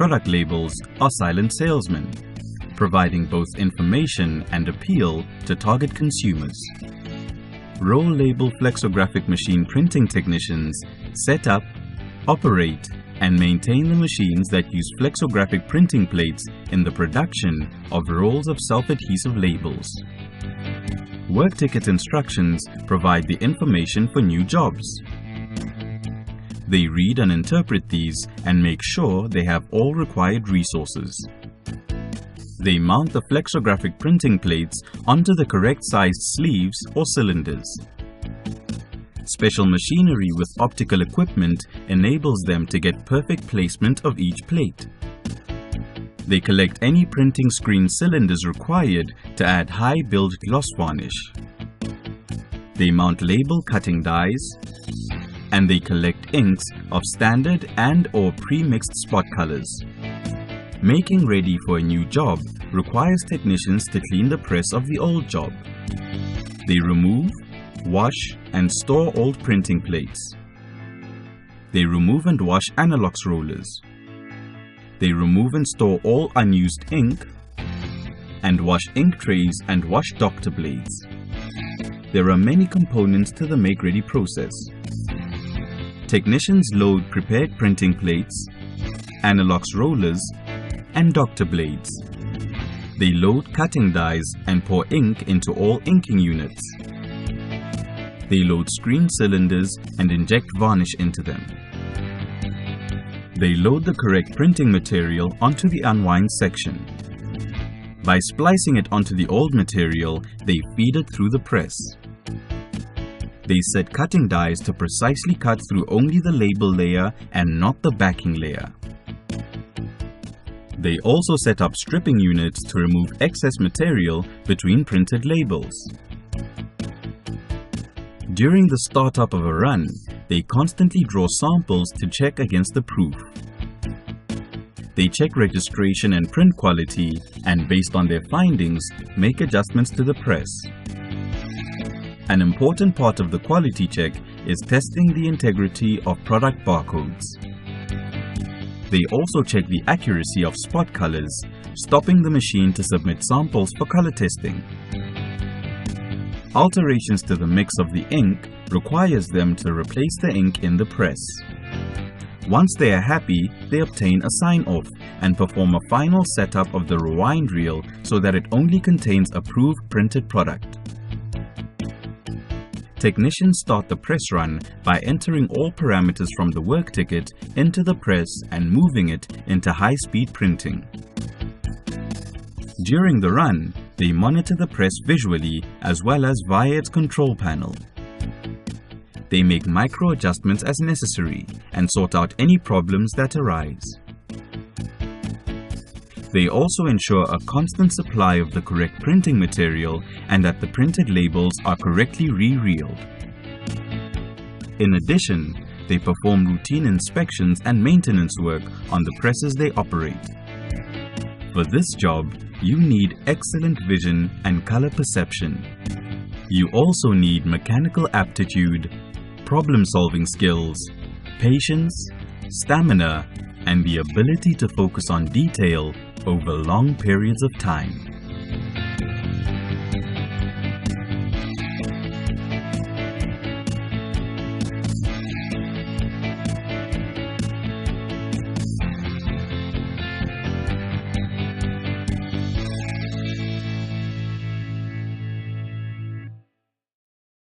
product labels are silent salesmen, providing both information and appeal to target consumers. Roll label flexographic machine printing technicians set up, operate, and maintain the machines that use flexographic printing plates in the production of rolls of self-adhesive labels. Work ticket instructions provide the information for new jobs. They read and interpret these and make sure they have all required resources. They mount the flexographic printing plates onto the correct sized sleeves or cylinders. Special machinery with optical equipment enables them to get perfect placement of each plate. They collect any printing screen cylinders required to add high build gloss varnish. They mount label cutting dies, and they collect inks of standard and/or pre-mixed spot colors. Making ready for a new job requires technicians to clean the press of the old job. They remove, wash, and store old printing plates. They remove and wash analox rollers. They remove and store all unused ink, and wash ink trays and wash doctor blades. There are many components to the make-ready process. Technicians load prepared printing plates, analox rollers, and doctor blades. They load cutting dies and pour ink into all inking units. They load screen cylinders and inject varnish into them. They load the correct printing material onto the unwind section. By splicing it onto the old material, they feed it through the press. They set cutting dies to precisely cut through only the label layer and not the backing layer. They also set up stripping units to remove excess material between printed labels. During the startup of a run, they constantly draw samples to check against the proof. They check registration and print quality, and based on their findings, make adjustments to the press. An important part of the quality check is testing the integrity of product barcodes. They also check the accuracy of spot colors, stopping the machine to submit samples for color testing. Alterations to the mix of the ink requires them to replace the ink in the press. Once they are happy, they obtain a sign-off and perform a final setup of the rewind reel so that it only contains approved printed product. Technicians start the press run by entering all parameters from the work ticket into the press and moving it into high-speed printing. During the run, they monitor the press visually as well as via its control panel. They make micro adjustments as necessary and sort out any problems that arise. They also ensure a constant supply of the correct printing material and that the printed labels are correctly re-reeled. In addition, they perform routine inspections and maintenance work on the presses they operate. For this job, you need excellent vision and color perception. You also need mechanical aptitude, problem-solving skills, patience, stamina, and the ability to focus on detail over long periods of time.